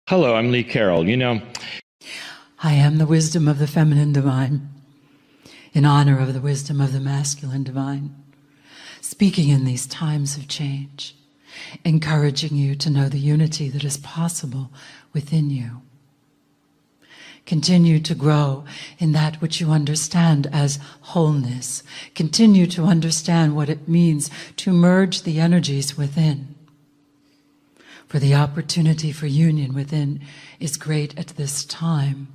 Hello, I'm Lee Carroll. I am the wisdom of the feminine divine, in honor of the wisdom of the masculine divine, speaking in these times of change, encouraging you to know the unity that is possible within you. Continue to grow in that which you understand as wholeness. Continue to understand what it means to merge the energies within. For the opportunity for union within is great at this time,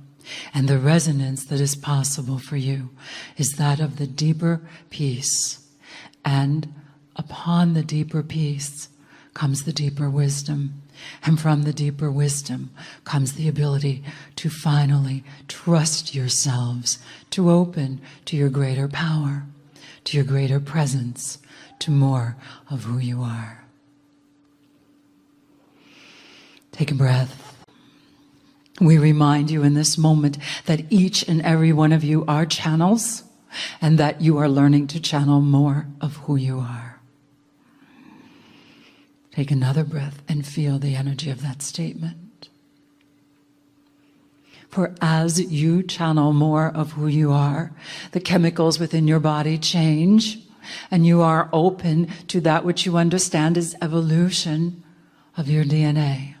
and the resonance that is possible for you is that of the deeper peace. And upon the deeper peace comes the deeper wisdom. And from the deeper wisdom comes the ability to finally trust yourselves, to open to your greater power, to your greater presence, to more of who you are. Take a breath. We remind you in this moment that each and every one of you are channels, and that you are learning to channel more of who you are. Take another breath and feel the energy of that statement. For as you channel more of who you are, the chemicals within your body change, and you are open to that which you understand is evolution of your DNA.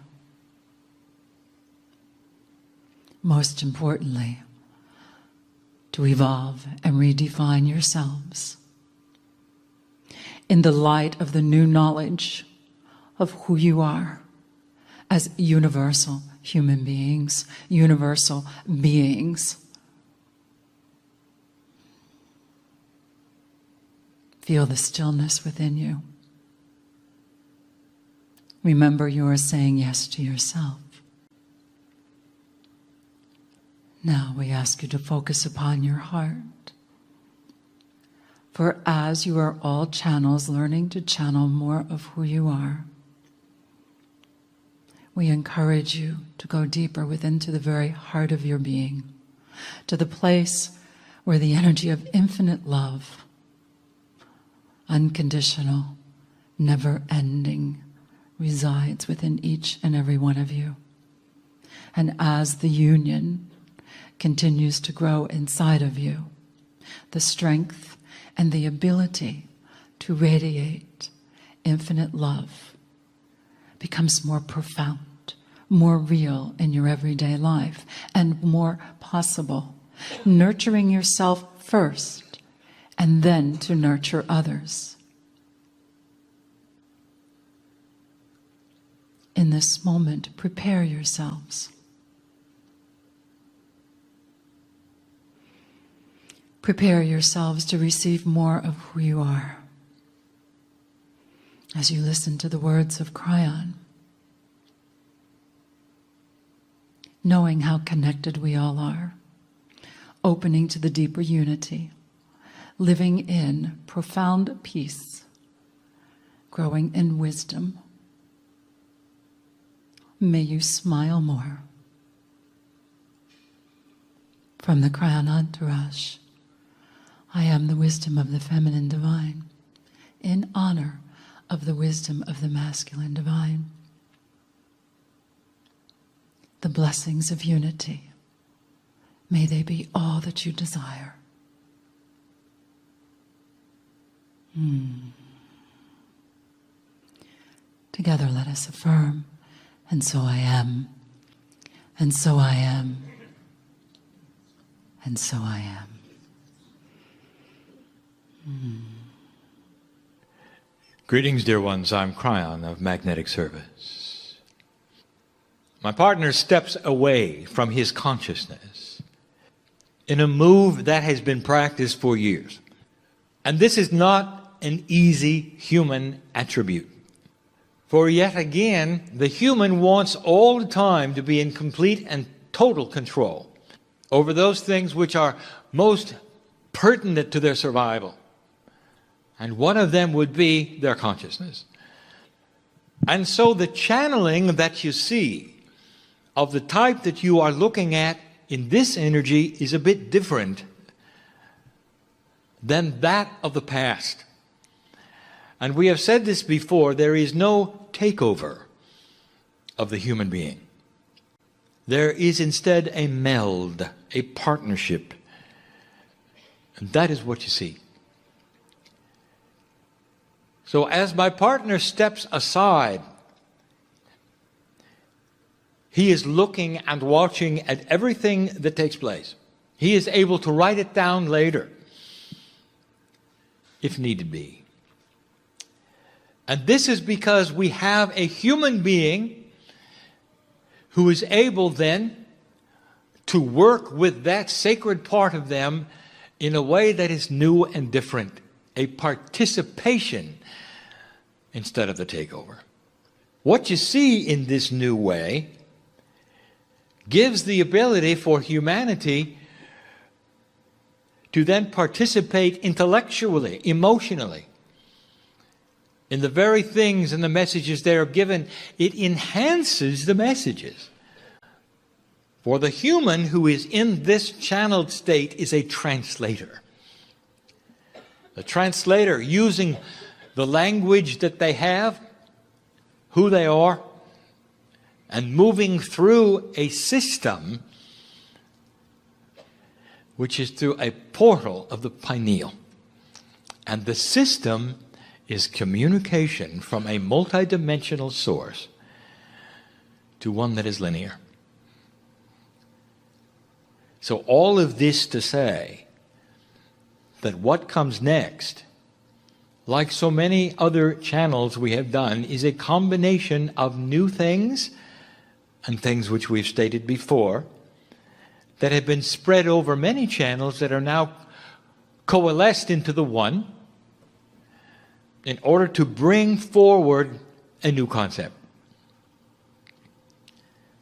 Most importantly, to evolve and redefine yourselves in the light of the new knowledge of who you are as universal human beings, universal beings. Feel the stillness within you. Remember, you are saying yes to yourself. Now we ask you to focus upon your heart. For as you are all channels learning to channel more of who you are, we encourage you to go deeper within to the very heart of your being, to the place where the energy of infinite love, unconditional, never-ending, resides within each and every one of you. And as the union continues to grow inside of you, the strength and the ability to radiate infinite love becomes more profound, more real in your everyday life, and more possible. Nurturing yourself first, and then to nurture others. In this moment, prepare yourselves. Prepare yourselves to receive more of who you are as you listen to the words of Kryon, knowing how connected we all are, opening to the deeper unity, living in profound peace, growing in wisdom. May you smile more. From the Kryon entourage, I am the wisdom of the feminine divine, in honor of the wisdom of the masculine divine. The blessings of unity, may they be all that you desire. Together let us affirm, and so I am, and so I am, and so I am. Greetings, dear ones. I'm Kryon of Magnetic Service. My partner steps away from his consciousness in a move that has been practiced for years. And this is not an easy human attribute. For yet again, the human wants all the time to be in complete and total control over those things which are most pertinent to their survival. And one of them would be their consciousness. And so the channeling that you see of the type that you are looking at in this energy is a bit different than that of the past. And we have said this before, there is no takeover of the human being. There is instead a meld, a partnership. And that is what you see. So as my partner steps aside, he is looking and watching at everything that takes place. He is able to write it down later, if needed be. And this is because we have a human being who is able then to work with that sacred part of them in a way that is new and different, a participation instead of the takeover. What you see in this new way gives the ability for humanity to then participate intellectually, emotionally, in the very things and the messages they are given. It enhances the messages. For the human who is in this channeled state is a translator. The translator using the language that they have, who they are, and moving through a system which is through a portal of the pineal. And the system is communication from a multidimensional source to one that is linear. So all of this to say that what comes next, like so many other channels we have done, is a combination of new things and things which we've stated before that have been spread over many channels that are now coalesced into the one in order to bring forward a new concept.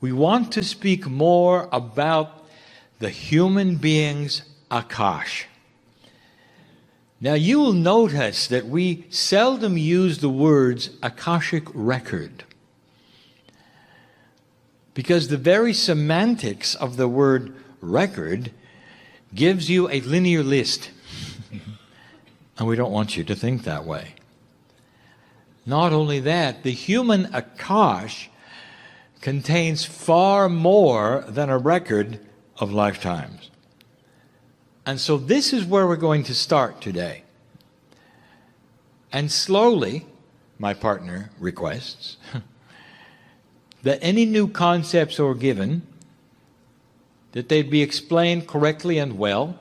We want to speak more about the human being's Akash. Now you will notice that we seldom use the words Akashic record, because the very semantics of the word record gives you a linear list. And we don't want you to think that way. Not only that, the human Akash contains far more than a record of lifetimes. And so this is where we're going to start today. And slowly, my partner requests that any new concepts are given, that they'd be explained correctly and well,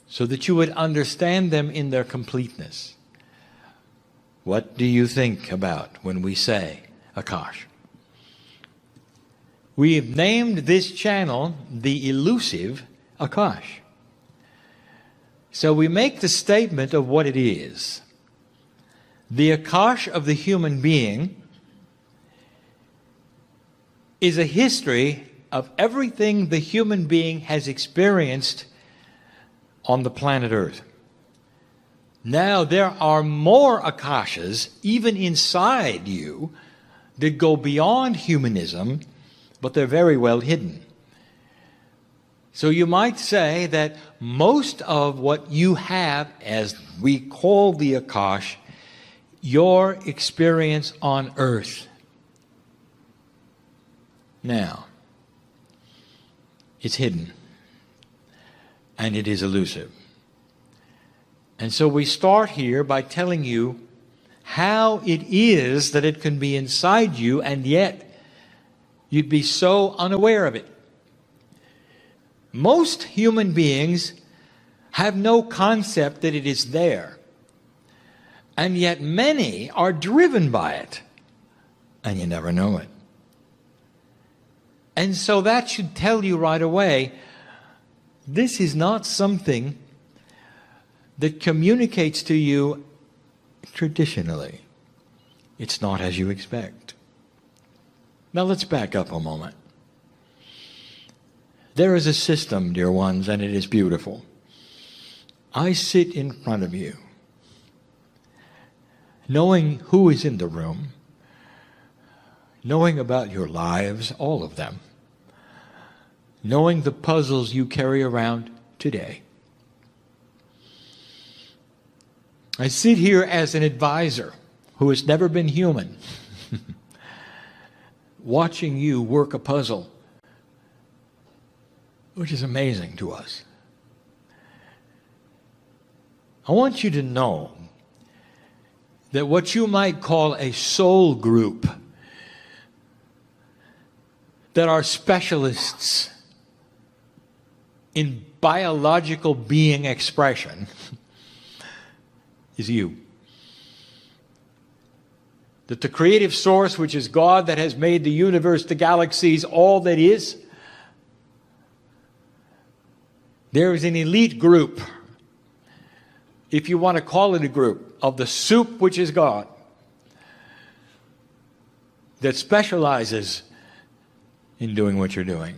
so that you would understand them in their completeness. What do you think about when we say Akash? We have named this channel the Elusive Akash. So we make the statement of what it is. The Akash of the human being is a history of everything the human being has experienced on the planet Earth. Now there are more Akashas, even inside you, that go beyond humanism, but they're very well hidden. So you might say that most of what you have, as we call the Akash, your experience on Earth. Now, it's hidden, and it is elusive. And so we start here by telling you how it is that it can be inside you, and yet you'd be so unaware of it. Most human beings have no concept that it is there, and yet many are driven by it, and you never know it. And so that should tell you right away, this is not something that communicates to you traditionally. It's not as you expect. Now let's back up a moment. There is a system, dear ones, and it is beautiful. I sit in front of you, knowing who is in the room, knowing about your lives, all of them, knowing the puzzles you carry around today. I sit here as an advisor who has never been human, watching you work a puzzle which is amazing to us. I want you to know that what you might call a soul group that are specialists in biological being expression is you. That the creative source, which is God that has made the universe, the galaxies, all that is, there is an elite group, if you want to call it a group, of the soup which is God, that specializes in doing what you're doing.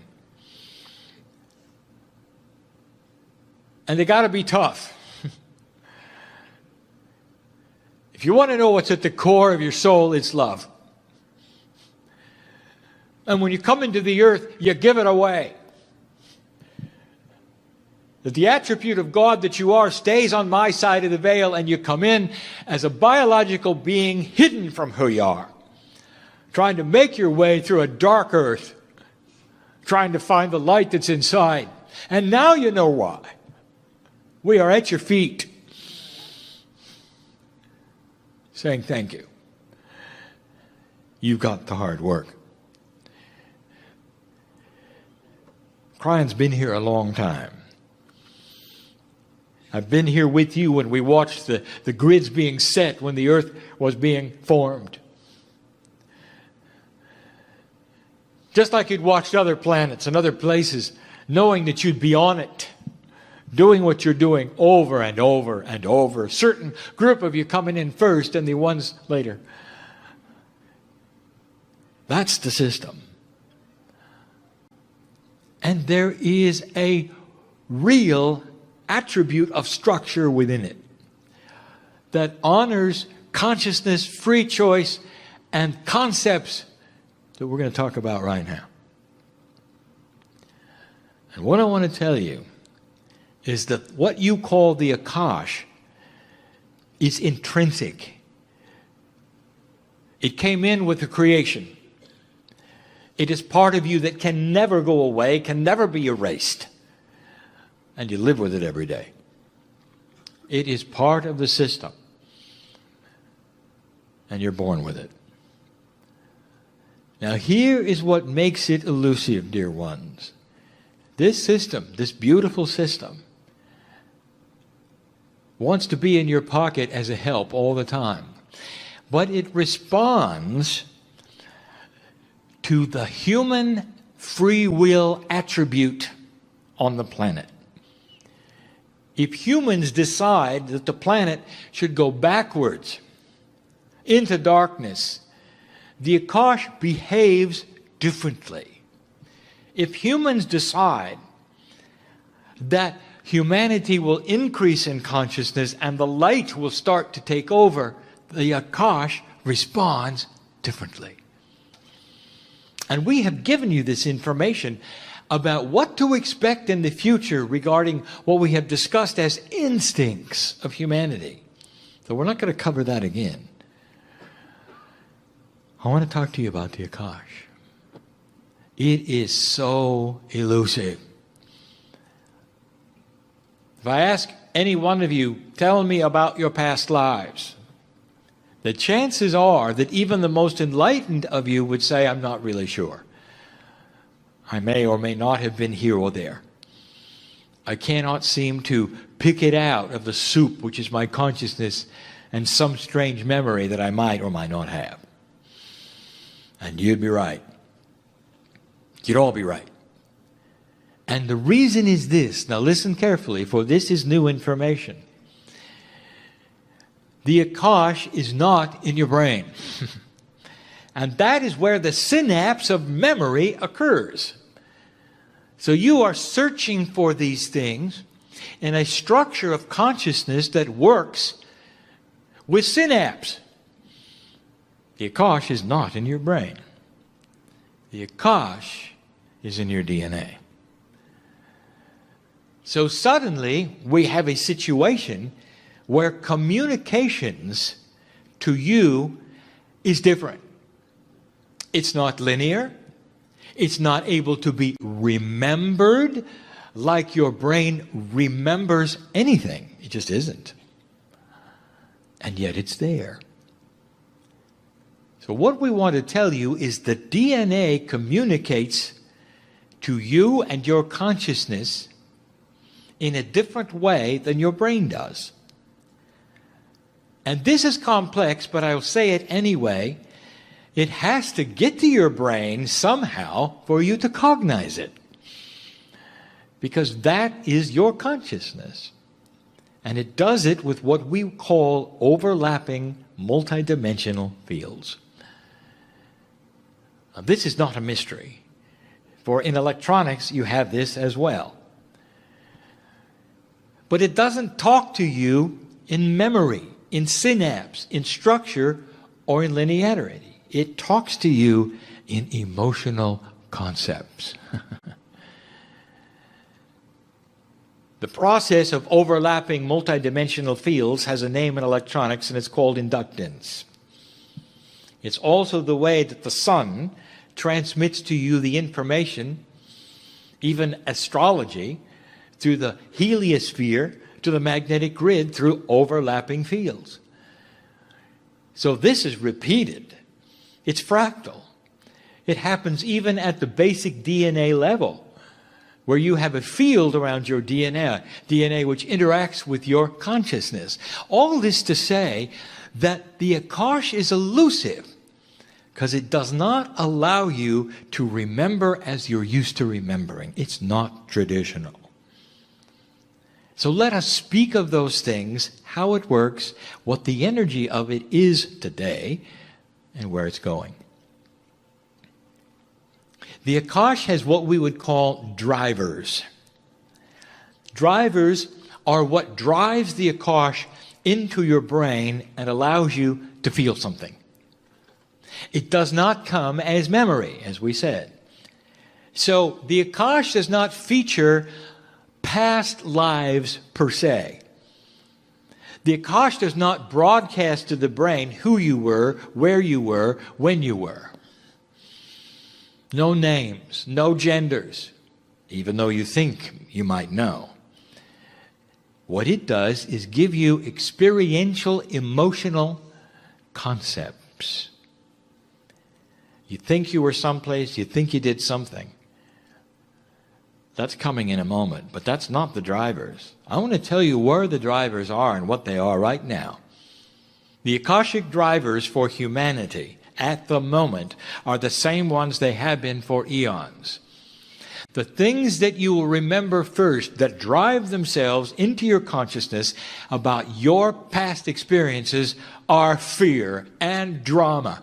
And they got to be tough. If you want to know what's at the core of your soul, it's love. And when you come into the earth, you give it away. That the attribute of God that you are stays on my side of the veil, and you come in as a biological being hidden from who you are, trying to make your way through a dark earth, trying to find the light that's inside. And now you know why. We are at your feet, saying thank you. You got the hard work. Cryon's been here a long time. I've been here with you when we watched the grids being set, when the earth was being formed. Just like you'd watched other planets and other places, knowing that you'd be on it, doing what you're doing over and over and over. A certain group of you coming in first and the ones later. That's the system. And there is a real attribute of structure within it that honors consciousness, free choice, and concepts that we're going to talk about right now. And what I want to tell you is that what you call the Akash is intrinsic. It came in with the creation. It is part of you that can never go away, can never be erased. And you live with it every day. It is part of the system. And you're born with it. Now here is what makes it elusive, dear ones. This system, this beautiful system, wants to be in your pocket as a help all the time. But it responds to the human free will attribute on the planet. If humans decide that the planet should go backwards into darkness, the Akash behaves differently. If humans decide that humanity will increase in consciousness and the light will start to take over, the Akash responds differently. And we have given you this information about what to expect in the future regarding what we have discussed as instincts of humanity. So we're not going to cover that again. I want to talk to you about the Akash. It is so elusive. If I ask any one of you, tell me about your past lives, the chances are that even the most enlightened of you would say, I'm not really sure. I may or may not have been here or there. I cannot seem to pick it out of the soup, which is my consciousness, and some strange memory that I might or might not have. And you'd be right. You'd all be right. And the reason is this. Now listen carefully, for this is new information. The Akash is not in your brain. And that is where the synapse of memory occurs. So you are searching for these things in a structure of consciousness that works with synapse. The Akash is not in your brain. The Akash is in your DNA. So suddenly we have a situation where communications to you is different. It's not linear. It's not able to be remembered like your brain remembers anything. It just isn't. And yet it's there. So what we want to tell you is that DNA communicates to you and your consciousness in a different way than your brain does. And this is complex, but I'll say it anyway. It has to get to your brain somehow for you to cognize it. Because that is your consciousness. And it does it with what we call overlapping multidimensional fields. Now, this is not a mystery. For in electronics, you have this as well. But it doesn't talk to you in memory, in synapse, in structure, or in linearity. It talks to you in emotional concepts. The process of overlapping multidimensional fields has a name in electronics, and it's called inductance. It's also the way that the sun transmits to you the information, even astrology, through the heliosphere to the magnetic grid through overlapping fields. So this is repeated. It's fractal. It happens even at the basic DNA level, where you have a field around your DNA which interacts with your consciousness. All this to say that the Akash is elusive, because it does not allow you to remember as you're used to remembering. It's not traditional. So let us speak of those things, how it works, what the energy of it is today, and where it's going. The Akash has what we would call drivers. Drivers are what drives the Akash into your brain and allows you to feel something. It does not come as memory, as we said. So the Akash does not feature past lives per se. The Akash does not broadcast to the brain who you were, where you were, when you were. No names, no genders, even though you think you might know. What it does is give you experiential, emotional concepts. You think you were someplace, you think you did something. That's coming in a moment, but that's not the drivers. I want to tell you where the drivers are and what they are right now. The Akashic drivers for humanity at the moment are the same ones they have been for eons. The things that you will remember first that drive themselves into your consciousness about your past experiences are fear and drama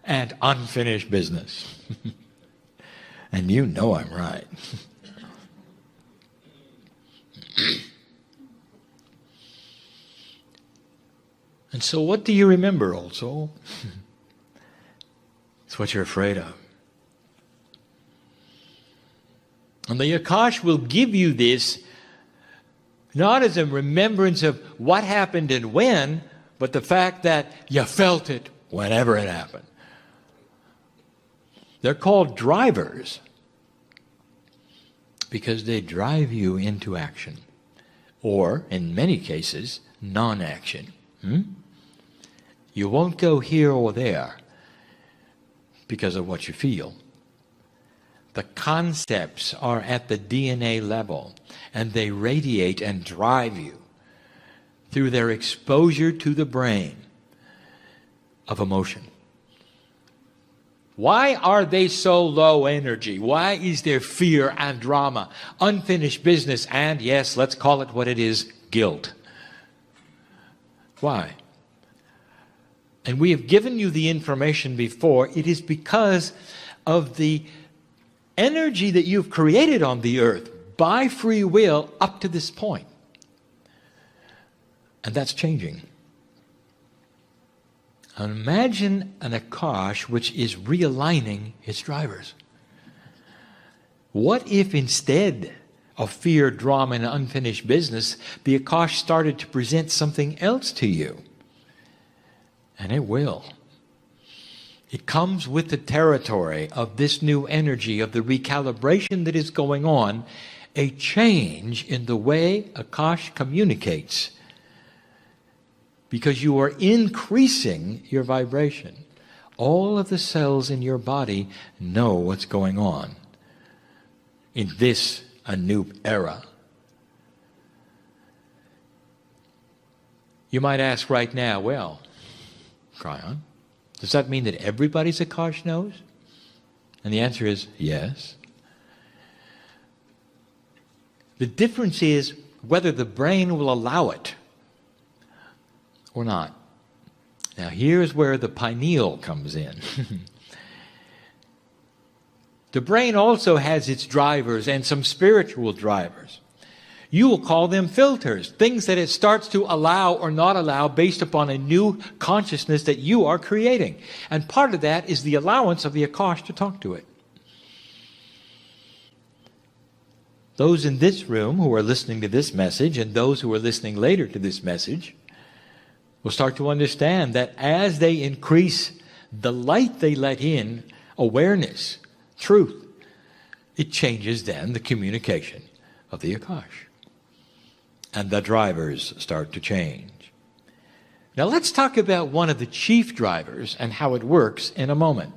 and unfinished business. And you know I'm right. And so what do you remember, old soul? It's what you're afraid of. And the Akash will give you this not as a remembrance of what happened and when, but the fact that you felt it whenever it happened. They're called drivers because they drive you into action, or, in many cases, non-action. You won't go here or there because of what you feel. The concepts are at the DNA level, and they radiate and drive you through their exposure to the brain of emotion. Why are they so low energy? Why is there fear and drama, unfinished business, and, yes, let's call it what it is, guilt? Why? And we have given you the information before. It is because of the energy that you've created on the earth by free will up to this point. And that's changing. And imagine an Akash which is realigning its drivers. What if instead of fear, drama, and unfinished business, the Akash started to present something else to you? And it will. It comes with the territory of this new energy, of the recalibration that is going on, a change in the way Akash communicates. Because you are increasing your vibration. All of the cells in your body know what's going on in this a new era. You might ask right now, well, Kryon, does that mean that everybody's Akash knows? And the answer is yes. The difference is whether the brain will allow it or not. Now here's where the pineal comes in. The brain also has its drivers and some spiritual drivers. You will call them filters, things that it starts to allow or not allow based upon a new consciousness that you are creating. And part of that is the allowance of the Akash to talk to it. Those in this room who are listening to this message and those who are listening later to this message will start to understand that as they increase the light they let in, awareness, truth, it changes then the communication of the Akash. And the drivers start to change. Now let's talk about one of the chief drivers and how it works in a moment.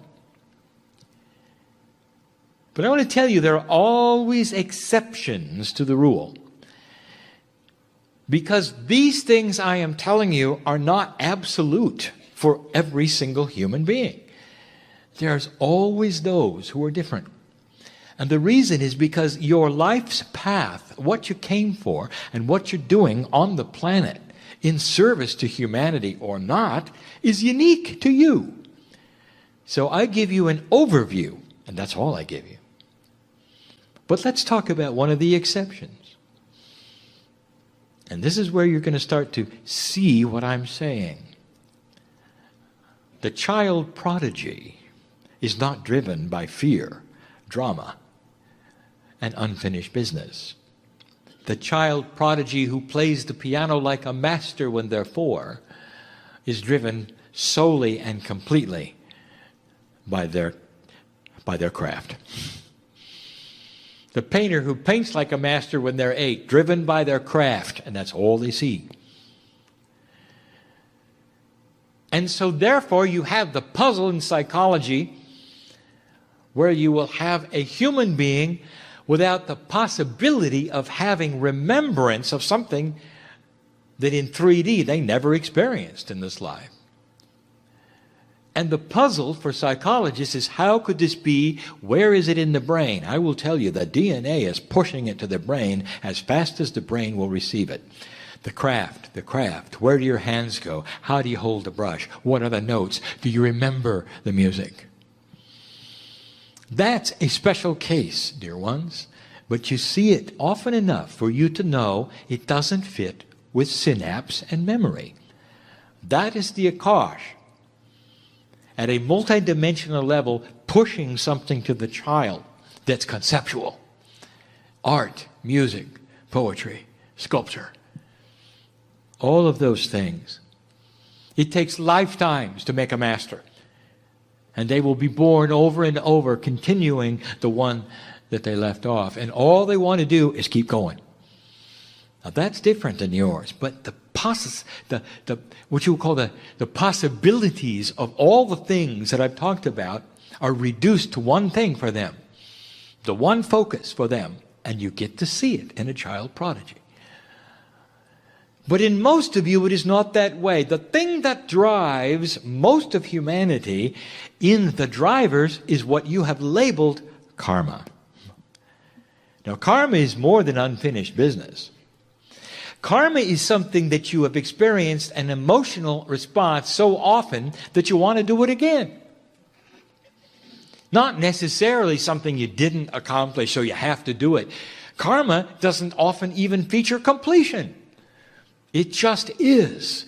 But I want to tell you there are always exceptions to the rule. Because these things I am telling you are not absolute for every single human being. There's always those who are different. And the reason is because your life's path, what you came for, and what you're doing on the planet, in service to humanity or not, is unique to you. So I give you an overview, and that's all I give you. But let's talk about one of the exceptions. And this is where you're going to start to see what I'm saying. The child prodigy is not driven by fear, drama, and unfinished business. The child prodigy who plays the piano like a master when they're 4 is driven solely and completely by their craft. The painter who paints like a master when they're 8, driven by their craft, and that's all they see. And so therefore you have the puzzle in psychology where you will have a human being without the possibility of having remembrance of something that in 3D they never experienced in this life. And the puzzle for psychologists is, how could this be? Where is it in the brain? I will tell you, the DNA is pushing it to the brain as fast as the brain will receive it. The craft. Where do your hands go? How do you hold the brush? What are the notes? Do you remember the music? That's a special case, dear ones. But you see it often enough for you to know it doesn't fit with synapse and memory. That is the Akash at a multidimensional level, pushing something to the child that's conceptual. Art, music, poetry, sculpture. All of those things. It takes lifetimes to make a master. And they will be born over and over, continuing the one that they left off. And all they want to do is keep going. Now that's different than yours, but what you would call the possibilities of all the things that I've talked about are reduced to one thing for them, the one focus for them, and you get to see it in a child prodigy. But in most of you, it is not that way. The thing that drives most of humanity in the drivers is what you have labeled karma. Now, karma is more than unfinished business. Karma is something that you have experienced an emotional response so often that you want to do it again. Not necessarily something you didn't accomplish, so you have to do it. Karma doesn't often even feature completion. It just is.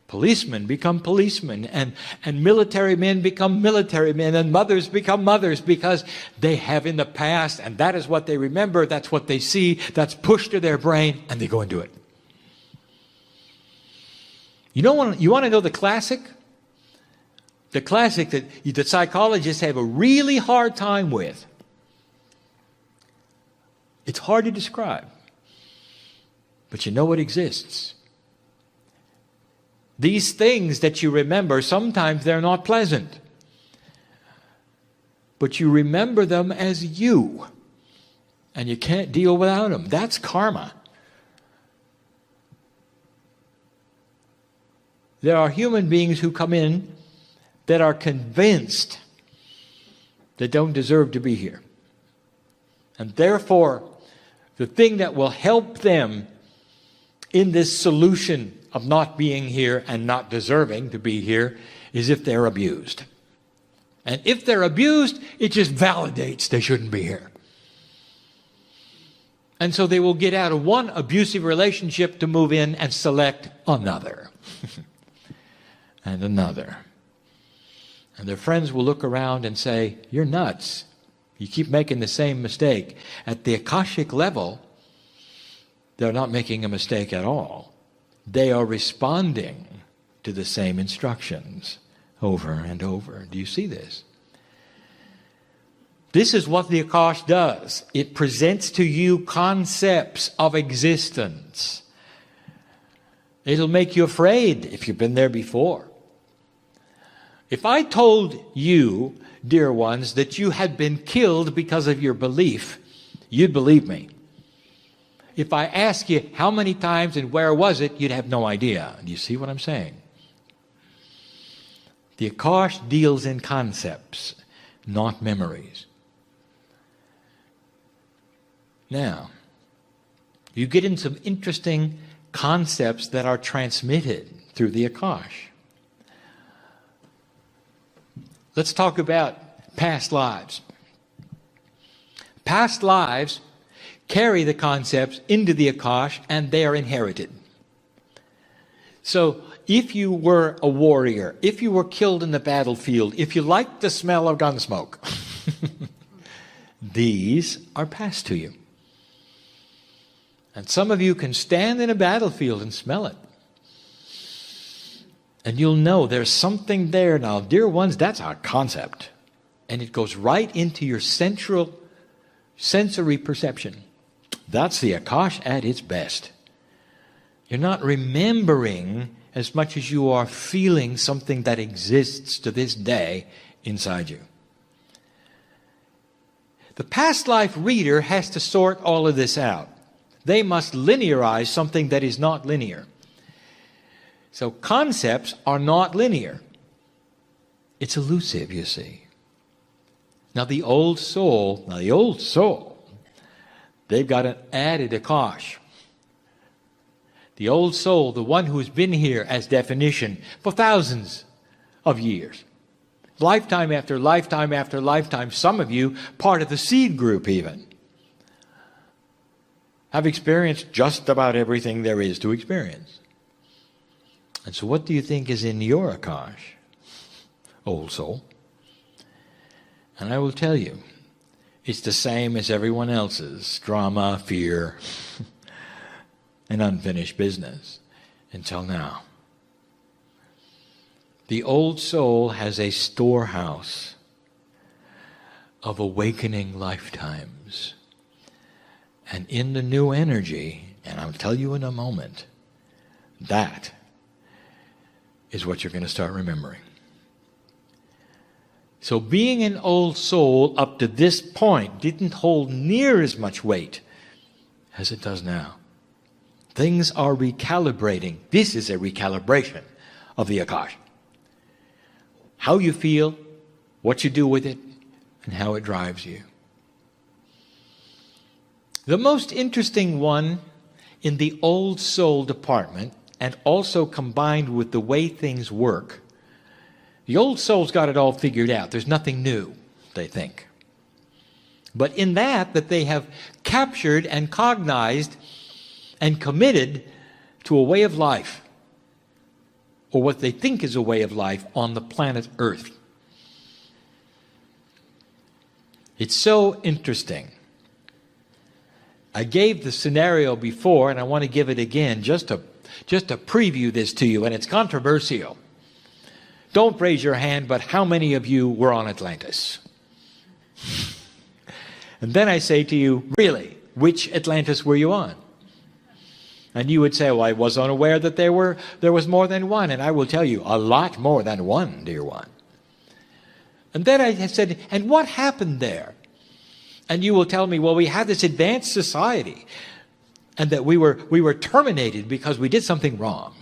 Policemen become policemen, and military men become military men, and mothers become mothers because they have in the past, and that is what they remember, that's what they see, that's pushed to their brain, and they go and do it. You want to know the classic? The classic that psychologists have a really hard time with. It's hard to describe, but you know it exists. These things that you remember, sometimes they're not pleasant, but you remember them as you, and you can't deal without them. That's karma. There are human beings who come in that are convinced they don't deserve to be here. And therefore, the thing that will help them in this solution of not being here and not deserving to be here is if they're abused. And if they're abused, it just validates they shouldn't be here. And so they will get out of one abusive relationship to move in and select another. And another. And their friends will look around and say, "You're nuts. You keep making the same mistake." At the Akashic level, they're not making a mistake at all. They are responding to the same instructions over and over. Do you see this? This is what the Akash does. It presents to you concepts of existence. It'll make you afraid if you've been there before. If I told you, dear ones, that you had been killed because of your belief, you'd believe me. If I ask you how many times and where was it, you'd have no idea. Do you see what I'm saying? The Akash deals in concepts, not memories. Now, you get in some interesting concepts that are transmitted through the Akash. Let's talk about past lives. Past lives carry the concepts into the Akash and they are inherited. So if you were a warrior, if you were killed in the battlefield, if you liked the smell of gun smoke, these are passed to you. And some of you can stand in a battlefield and smell it. And you'll know there's something there now. Dear ones, that's our concept. And it goes right into your central sensory perception. That's the Akash at its best. You're not remembering as much as you are feeling something that exists to this day inside you. The past life reader has to sort all of this out. They must linearize something that is not linear. So concepts are not linear. It's elusive, you see. Now the old soul, they've got an added Akash. The old soul, the one who has been here as definition for thousands of years. Lifetime after lifetime after lifetime, some of you, part of the seed group even, have experienced just about everything there is to experience. And so what do you think is in your Akash, old soul? And I will tell you, it's the same as everyone else's: drama, fear, and unfinished business until now. The old soul has a storehouse of awakening lifetimes. And in the new energy, and I'll tell you in a moment, that is what you're going to start remembering. So being an old soul up to this point didn't hold near as much weight as it does now. Things are recalibrating. This is a recalibration of the Akash. How you feel, what you do with it, and how it drives you. The most interesting one in the old soul department, and also combined with the way things work, the old soul's got it all figured out. There's nothing new, they think. But in that they have captured and cognized and committed to a way of life, or what they think is a way of life on the planet Earth. It's so interesting. I gave the scenario before, and I want to give it again just to preview this to you, and it's controversial. Don't raise your hand, but how many of you were on Atlantis? And then I say to you, really, which Atlantis were you on? And you would say, well, I was unaware that there was more than one. And I will tell you, a lot more than one, dear one. And then I said, and what happened there? And you will tell me, well, we had this advanced society, and that we were terminated because we did something wrong.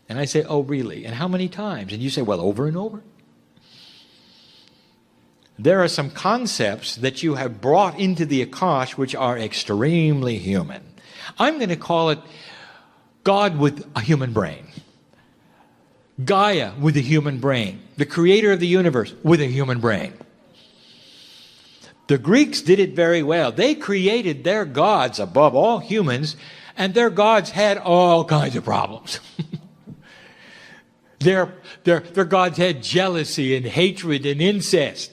And I say, oh, really? And how many times? And you say, well, over and over. There are some concepts that you have brought into the Akash which are extremely human. I'm going to call it God with a human brain. Gaia with a human brain. The creator of the universe with a human brain. The Greeks did it very well. They created their gods above all humans, and their gods had all kinds of problems. Their gods had jealousy and hatred and incest.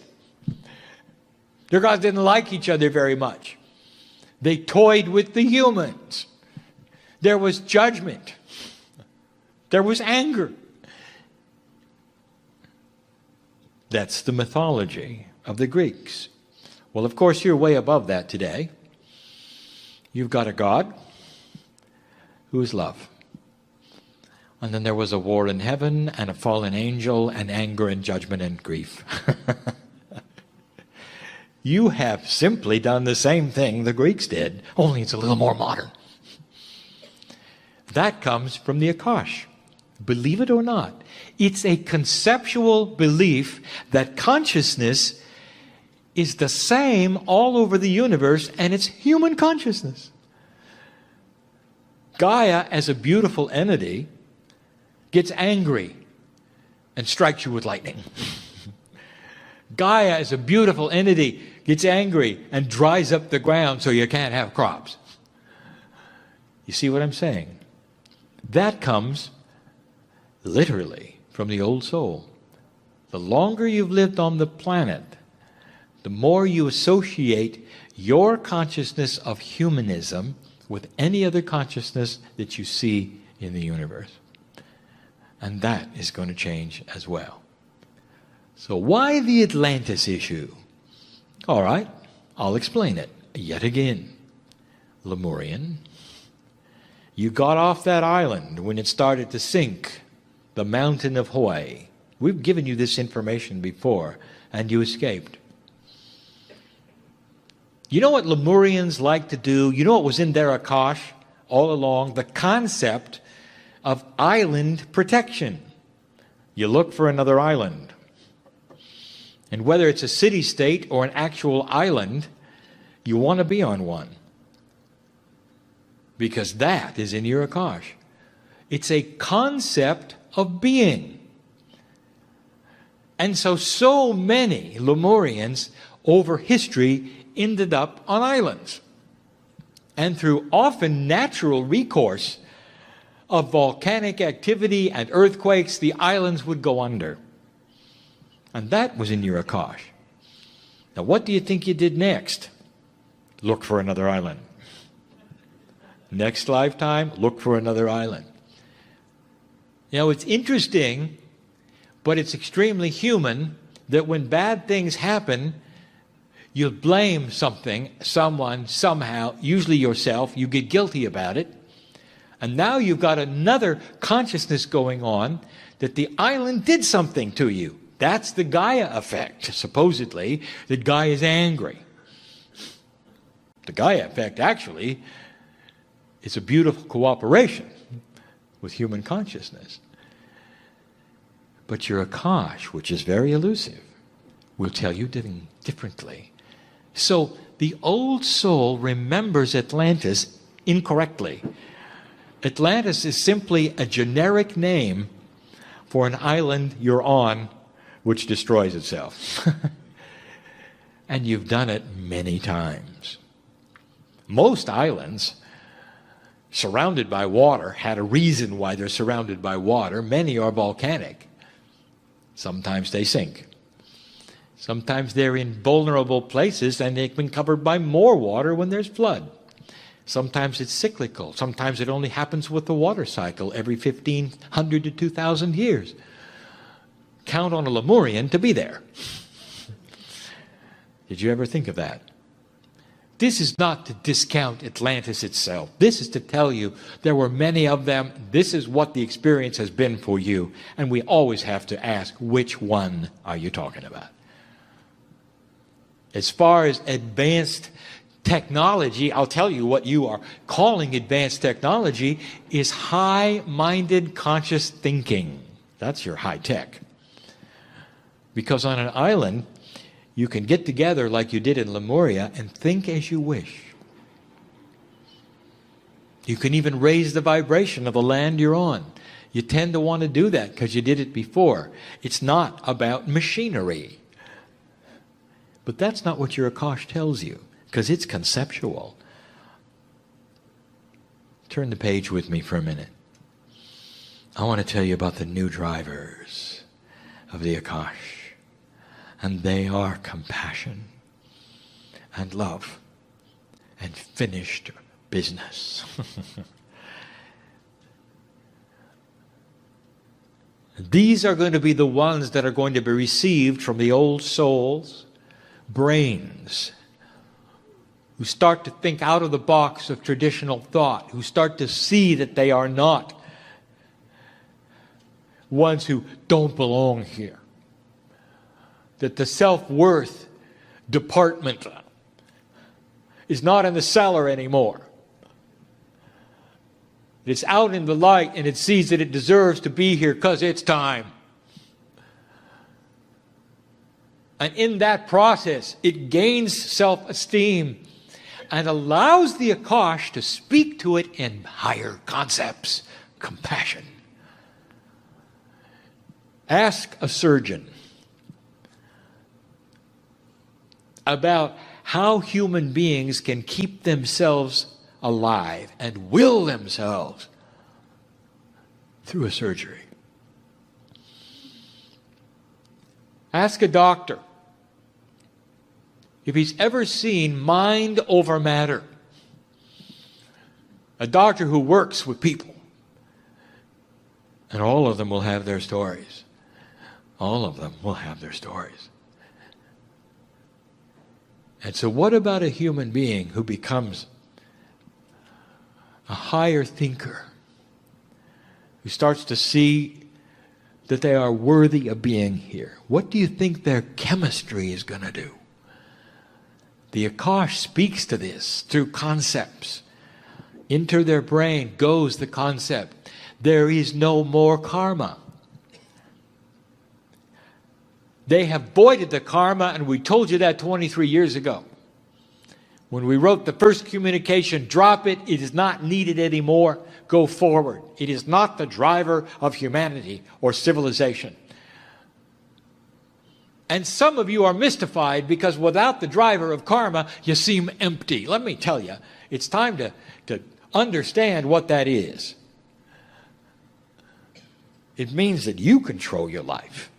Their gods didn't like each other very much. They toyed with the humans. There was judgment. There was anger. That's the mythology of the Greeks. Well, of course, you're way above that today. You've got a God who is love. And then there was a war in heaven and a fallen angel and anger and judgment and grief. You have simply done the same thing the Greeks did, only it's a little more modern. That comes from the Akash. Believe it or not, it's a conceptual belief that consciousness is the same all over the universe, and it's human consciousness. Gaia, as a beautiful entity, gets angry and strikes you with lightning. Gaia, as a beautiful entity, gets angry and dries up the ground so you can't have crops. You see what I'm saying? That comes literally from the old soul. The longer you've lived on the planet, the more you associate your consciousness of humanism with any other consciousness that you see in the universe. And that is going to change as well. So why the Atlantis issue? All right, I'll explain it yet again. Lemurian. You got off that island when it started to sink, the mountain of Hawaii. We've given you this information before, and you escaped. You know what Lemurians like to do? You know what was in their Akash all along? The concept of island protection. You look for another island. And whether it's a city-state or an actual island, you want to be on one. Because that is in your Akash. It's a concept of being. And so many Lemurians over history ended up on islands. And through often natural recourse of volcanic activity and earthquakes, the islands would go under. And that was in your Akash. Now, what do you think you did next? Look for another island. Next lifetime, look for another island. You know, it's interesting, but it's extremely human that when bad things happen, you blame something, someone, somehow, usually yourself. You get guilty about it. And now you've got another consciousness going on that the island did something to you. That's the Gaia effect, supposedly, that Gaia is angry. The Gaia effect, actually, is a beautiful cooperation with human consciousness. But your Akash, which is very elusive, will tell you differently. So the old soul remembers Atlantis incorrectly. Atlantis is simply a generic name for an island you're on which destroys itself. And you've done it many times. Most islands surrounded by water had a reason why they're surrounded by water. Many are volcanic. Sometimes they sink. Sometimes they're in vulnerable places and they've been covered by more water when there's flood. Sometimes it's cyclical. Sometimes it only happens with the water cycle every 1,500 to 2,000 years. count on a Lemurian to be there. Did you ever think of that? This is not to discount Atlantis itself. This is to tell you there were many of them. This is what the experience has been for you. And we always have to ask, which one are you talking about? As far as advanced technology, I'll tell you what you are calling advanced technology is high-minded conscious thinking. That's your high tech. Because on an island, you can get together like you did in Lemuria and think as you wish. You can even raise the vibration of the land you're on. You tend to want to do that because you did it before. It's not about machinery. But that's not what your Akash tells you, because it's conceptual. Turn the page with me for a minute. I want to tell you about the new drivers of the Akash. And they are compassion and love and finished business. These are going to be the ones that are going to be received from the old souls' brains, who start to think out of the box of traditional thought, who start to see that they are not ones who don't belong here. That the self-worth department is not in the cellar anymore. It's out in the light and it sees that it deserves to be here because it's time. And in that process, it gains self-esteem and allows the Akash to speak to it in higher concepts, compassion. Ask a surgeon about how human beings can keep themselves alive and will themselves through a surgery. Ask a doctor if he's ever seen mind over matter. A doctor who works with people. And all of them will have their stories. All of them will have their stories. And so what about a human being who becomes a higher thinker, who starts to see that they are worthy of being here? What do you think their chemistry is going to do? The Akash speaks to this through concepts. Into their brain goes the concept, there is no more karma. They have voided the karma, and we told you that 23 years ago. When we wrote the first communication, drop it, it is not needed anymore, go forward. It is not the driver of humanity or civilization. And some of you are mystified because without the driver of karma, you seem empty. Let me tell you, it's time to understand what that is. It means that you control your life.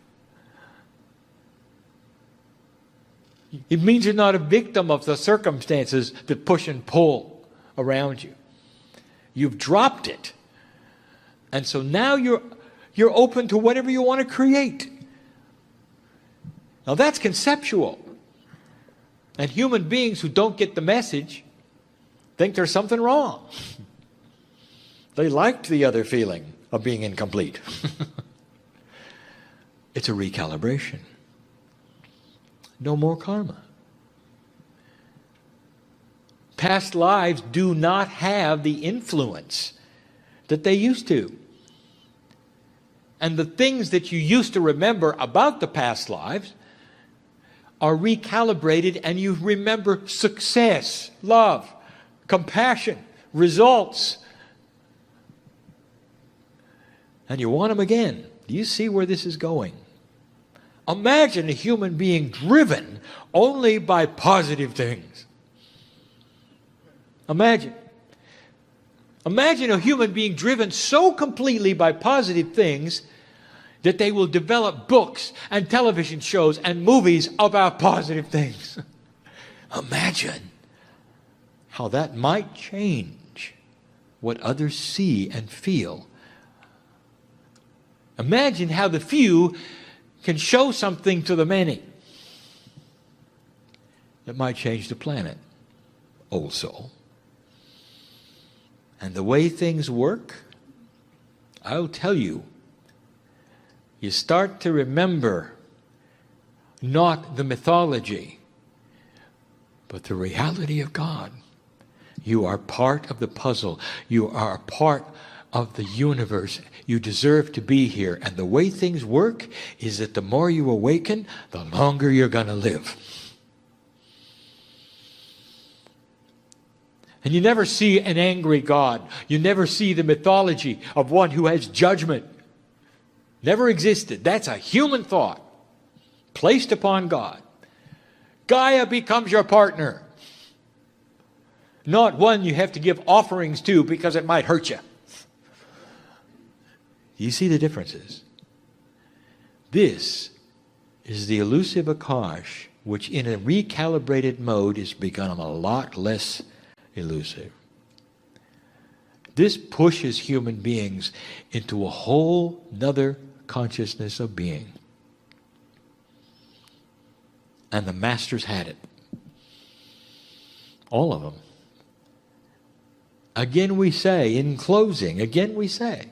It means you're not a victim of the circumstances that push and pull around you. You've dropped it. And so now you're open to whatever you want to create. Now that's conceptual. And human beings who don't get the message think there's something wrong. They liked the other feeling of being incomplete. It's a recalibration. No more karma. Past lives do not have the influence that they used to. And the things that you used to remember about the past lives are recalibrated, and you remember success, love, compassion, results. And you want them again. Do you see where this is going? Imagine a human being driven only by positive things. Imagine. Imagine a human being driven so completely by positive things that they will develop books and television shows and movies about positive things. Imagine how that might change what others see and feel. Imagine how the few can show something to the many that might change the planet, old soul. And the way things work, I'll tell you, you start to remember not the mythology, but the reality of God. You are part of the puzzle. You are a part of the universe. You deserve to be here. And the way things work is that the more you awaken, the longer you're going to live. And you never see an angry God. You never see the mythology of one who has judgment. Never existed. That's a human thought placed upon God. Gaia becomes your partner. Not one you have to give offerings to because it might hurt you. You see the differences? This is the elusive Akash, which in a recalibrated mode has become a lot less elusive. This pushes human beings into a whole nother consciousness of being. And the masters had it. All of them. Again we say, in closing, again we say,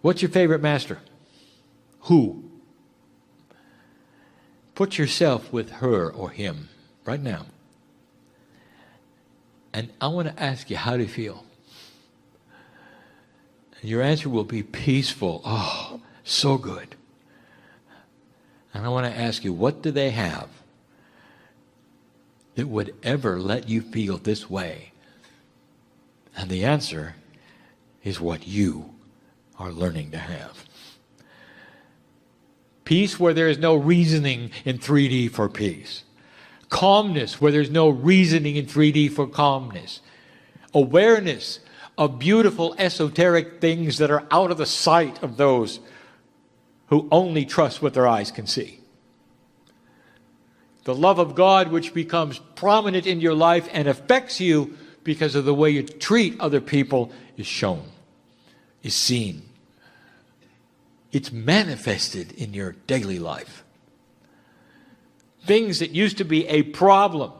what's your favorite master? Who? Put yourself with her or him right now. And I want to ask you, how do you feel? And your answer will be peaceful. Oh, so good. And I want to ask you, what do they have that would ever let you feel this way? And the answer is what you are learning to have. Peace where there is no reasoning in 3D for peace. Calmness where there's no reasoning in 3D for calmness. Awareness of beautiful esoteric things that are out of the sight of those who only trust what their eyes can see. The love of God which becomes prominent in your life and affects you because of the way you treat other people is shown, is seen. It's manifested in your daily life. Things that used to be a problem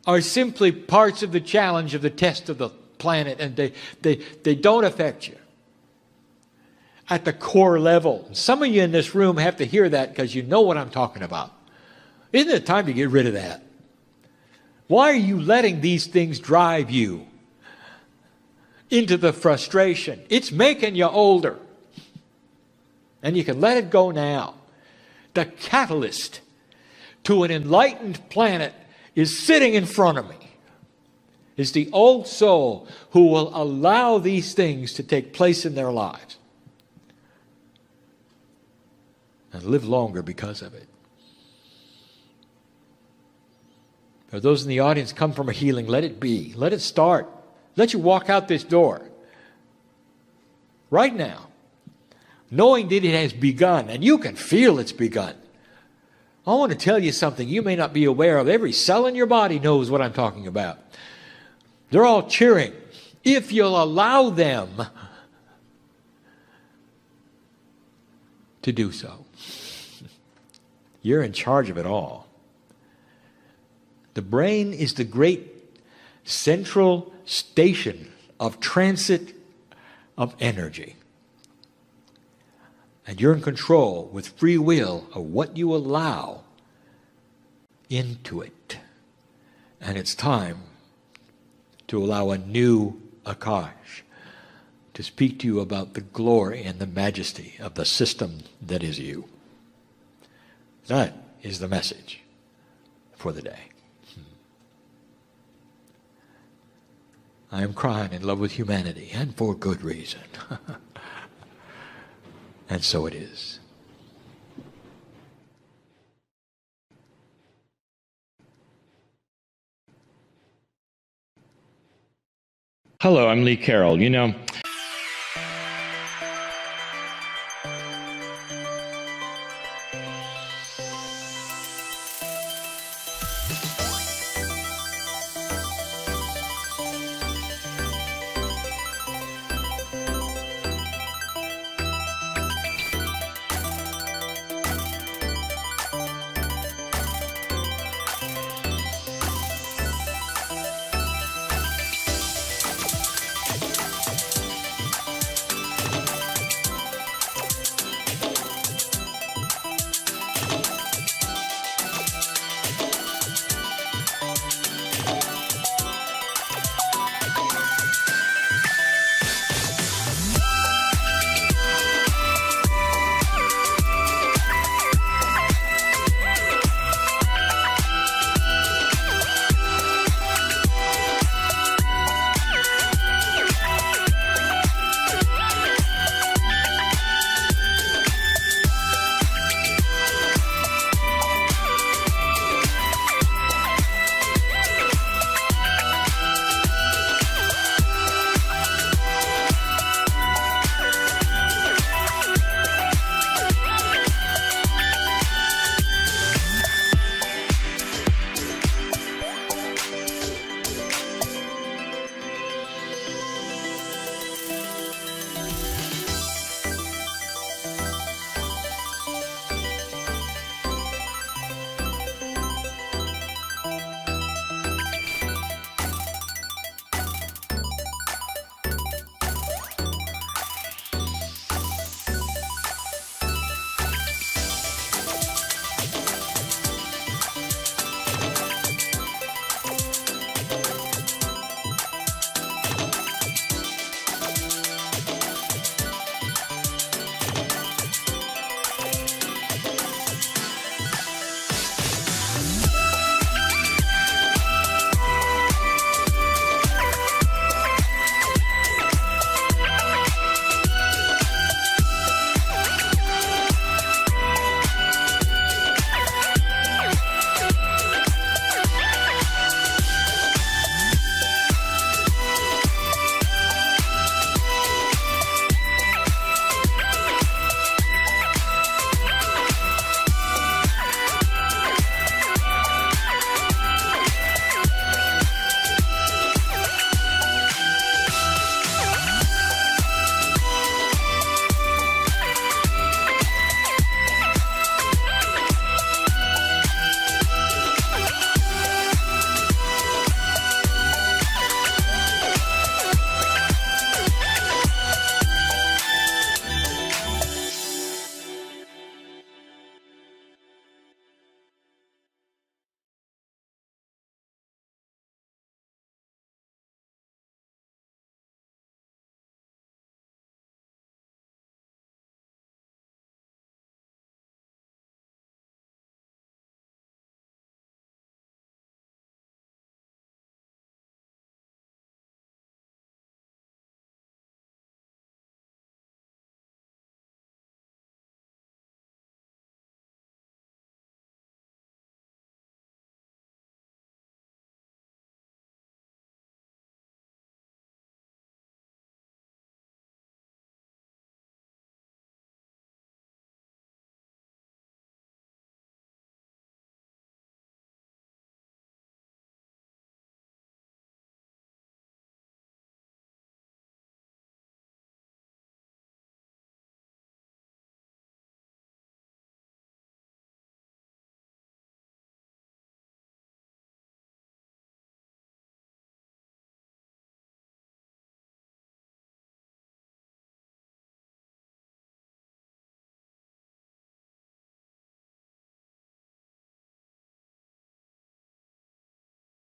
are simply parts of the challenge of the test of the planet, and they don't affect you at the core level. Some of you in this room have to hear that because you know what I'm talking about. Isn't it time to get rid of that? Why are you letting these things drive you into the frustration? It's making you older. And you can let it go now. The catalyst to an enlightened planet is sitting in front of me. Is the old soul who will allow these things to take place in their lives and live longer because of it. For those in the audience come from a healing, let it be. Let it start. Let you walk out this door right now, knowing that it has begun, and you can feel it's begun. I want to tell you something you may not be aware of. Every cell in your body knows what I'm talking about. They're all cheering. If you'll allow them to do so. You're in charge of it all. The brain is the great central station of transit of energy. And you're in control with free will of what you allow into it. And it's time to allow a new Akash to speak to you about the glory and the majesty of the system that is you. That is the message for the day. I am crying in love with humanity, and for good reason. And so it is. Hello, I'm Lee Carroll.